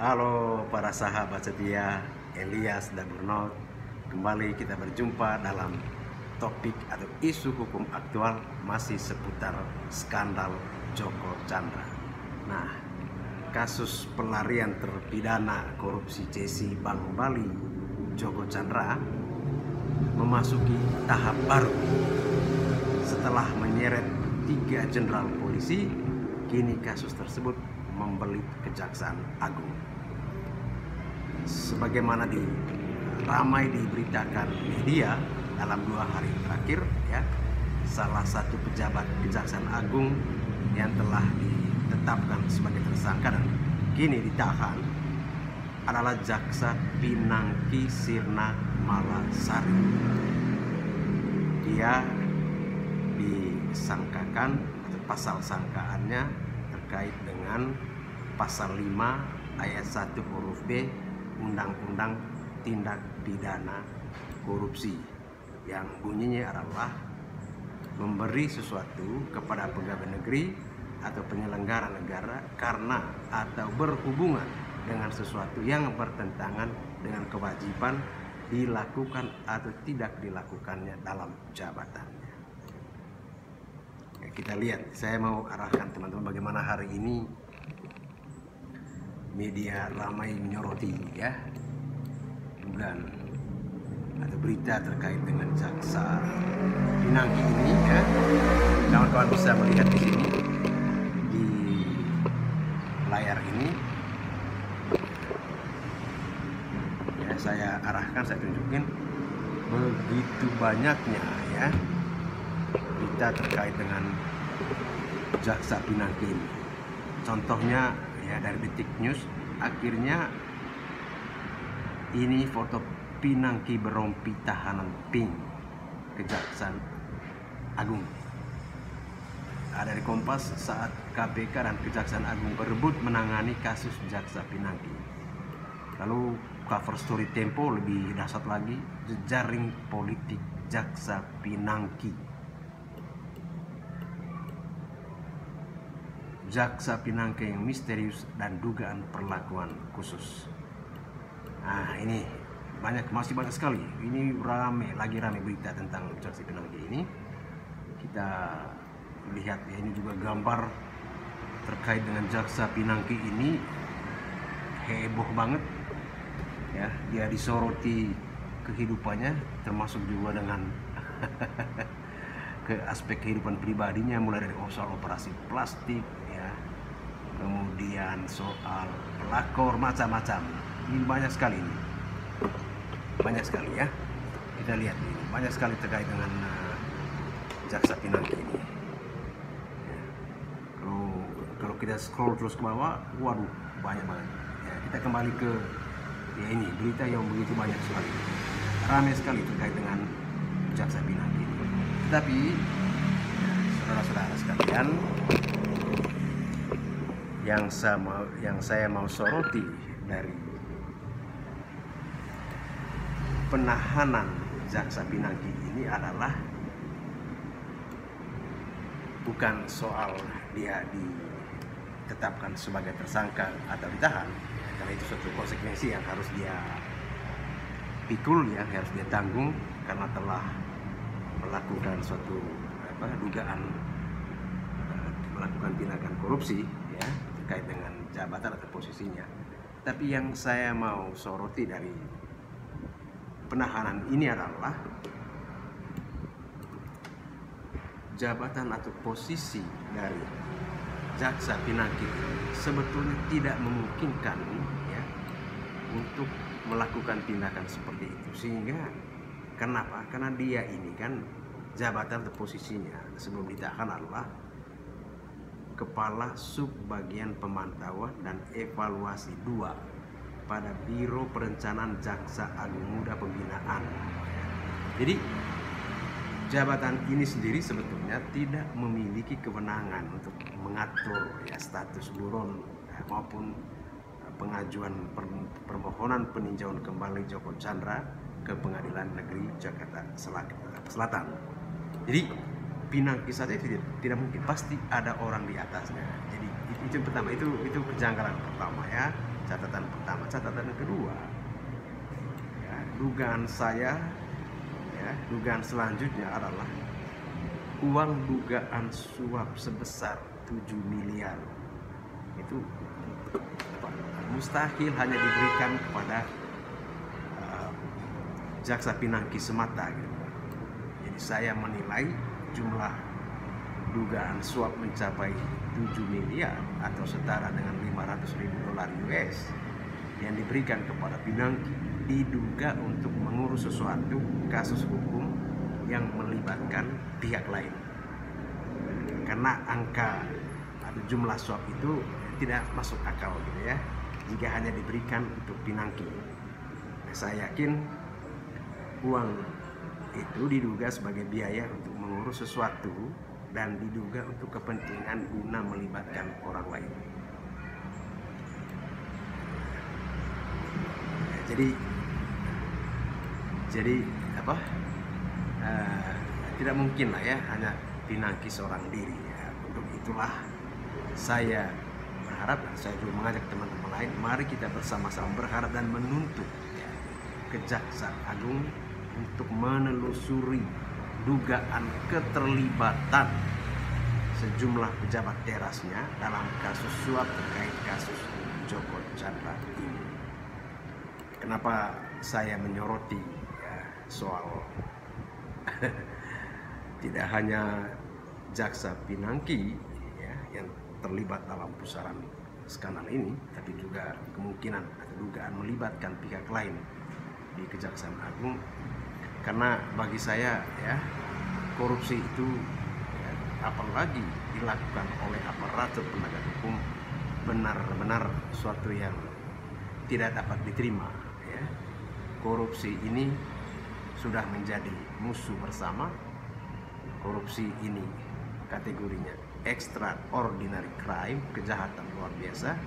Halo para sahabat setia, Elias dan Burnout. Kembali kita berjumpa dalam topik atau isu hukum aktual masih seputar skandal Joko Chandra. Nah, kasus pelarian terpidana korupsi JC Bank Bali Joko Chandra memasuki tahap baru. Setelah menyeret 3 jenderal polisi, kini kasus tersebut membelit Kejaksaan Agung. Sebagaimana ramai diberitakan media dalam 2 hari terakhir, ya, salah satu pejabat Kejaksaan Agung yang telah ditetapkan sebagai tersangka dan kini ditahan adalah Jaksa Pinangki Sirna Malasari. Dia disangkakan atau pasal sangkaannya terkait dengan pasal 5 ayat 1 huruf B Undang-Undang Tindak Pidana Korupsi yang bunyinya adalah memberi sesuatu kepada pegawai negeri atau penyelenggara negara karena atau berhubungan dengan sesuatu yang bertentangan dengan kewajiban dilakukan atau tidak dilakukannya dalam jabatannya. Kita lihat, saya mau arahkan teman-teman bagaimana hari ini media ramai menyoroti, ya, dugaan atau berita terkait dengan Jaksa Pinangki ini, ya. Kawan-kawan bisa melihat di sini di layar ini, ya, saya arahkan, saya tunjukin begitu banyaknya, ya, berita terkait dengan Jaksa Pinangki ini. Contohnya, ya, dari Detik News, akhirnya ini foto Pinangki berompi tahanan pink Kejaksaan Agung. Ada di Kompas saat KPK dan Kejaksaan Agung berebut menangani kasus Jaksa Pinangki. Lalu cover story Tempo lebih dahsyat lagi, jejaring politik Jaksa Pinangki. Jaksa Pinangki yang misterius dan dugaan perlakuan khusus. Nah, ini masih banyak sekali. Ini lagi rame berita tentang Jaksa Pinangki ini. Kita lihat, ya, ini juga gambar terkait dengan Jaksa Pinangki ini heboh banget, ya. Dia disoroti kehidupannya, termasuk juga dengan ke aspek kehidupan pribadinya, mulai dari soal operasi plastik, ya, kemudian soal pelakor, macam-macam. Ini banyak sekali ini, banyak sekali, ya. Kita lihat ini banyak sekali terkait dengan Jaksa Pinangki ini. Ya. Kalau kita scroll terus ke bawah, waduh, banyak banget. Ya, kita kembali ke, ya, ini berita yang begitu banyak sekali, ramai sekali terkait dengan Jaksa Pinangki. Tapi, saudara-saudara sekalian, yang saya mau soroti dari penahanan Jaksa Pinangki ini adalah bukan soal dia ditetapkan sebagai tersangka atau ditahan, karena itu suatu konsekuensi yang harus dia pikul, ya, harus dia tanggung karena telah melakukan suatu dugaan melakukan tindakan korupsi, ya, terkait dengan jabatan atau posisinya. Tapi yang saya mau soroti dari penahanan ini adalah jabatan atau posisi dari Jaksa Pinangki sebetulnya tidak memungkinkan, ya, untuk melakukan tindakan seperti itu. Sehingga kenapa? Karena dia ini kan jabatan atau posisinya sebelum ditahan adalah Kepala Subbagian Pemantauan dan Evaluasi 2 pada Biro Perencanaan Jaksa Agung Muda Pembinaan. Jadi jabatan ini sendiri sebetulnya tidak memiliki kewenangan untuk mengatur, ya, status buron, ya, maupun pengajuan permohonan peninjauan kembali Joko Chandra ke Pengadilan Negeri Jakarta Selatan. Jadi Pinangki saja tidak mungkin, pasti ada orang di atasnya. Jadi itu yang pertama, itu kejanggalan pertama, ya. catatan pertama. Catatan kedua, ya, dugaan saya, ya, dugaan selanjutnya adalah uang dugaan suap sebesar 7 miliar itu mustahil hanya diberikan kepada jaksa pinangki semata gitu. Jadi saya menilai jumlah dugaan suap mencapai 7 miliar atau setara dengan 500.000 dolar US yang diberikan kepada pinangki diduga untuk mengurus sesuatu kasus hukum yang melibatkan pihak lain. Karena angka atau jumlah suap itu tidak masuk akal gitu ya, jika hanya diberikan untuk pinangki. Nah, saya yakin uang itu diduga sebagai biaya untuk mengurus sesuatu dan diduga untuk kepentingan guna melibatkan orang lain. Jadi apa? Tidak mungkin lah ya hanya pinangki seorang diri. Ya. Untuk itulah saya berharap dan saya juga mengajak teman-teman lain, mari kita bersama-sama berharap dan menuntut ya, Kejaksaan Agung untuk menelusuri dugaan keterlibatan sejumlah pejabat terasnya dalam kasus suap terkait kasus Joko Chandra ini. Kenapa saya menyoroti ya, soal tidak hanya jaksa pinangki ya, yang terlibat dalam pusaran skandal ini, tapi juga kemungkinan atau dugaan melibatkan pihak lain di Kejaksaan Agung. Karena bagi saya ya, korupsi itu ya, apalagi dilakukan oleh aparatur penegak hukum, benar-benar suatu yang tidak dapat diterima ya. Korupsi ini sudah menjadi musuh bersama. Korupsi ini kategorinya extraordinary crime, kejahatan luar biasa.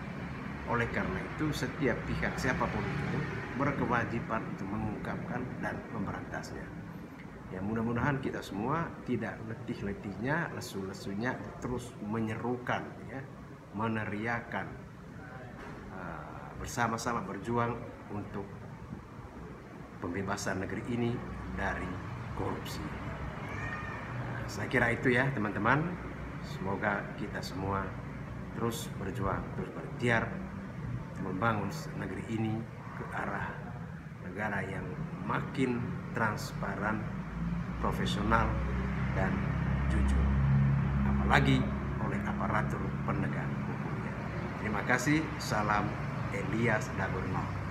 Oleh karena itu setiap pihak siapapun itu berkewajiban untuk mengungkapkan dan memberantasnya. Ya, mudah-mudahan kita semua tidak letih-letihnya, lesu-lesunya terus menyerukan ya, meneriakan, bersama-sama berjuang untuk pembebasan negeri ini dari korupsi. Saya kira itu ya teman-teman. Semoga kita semua terus berjuang, terus berikhtiar membangun negeri ini ke arah negara yang makin transparan, profesional, dan jujur, apalagi oleh aparatur penegak hukumnya. Terima kasih. Salam Elias Dagono.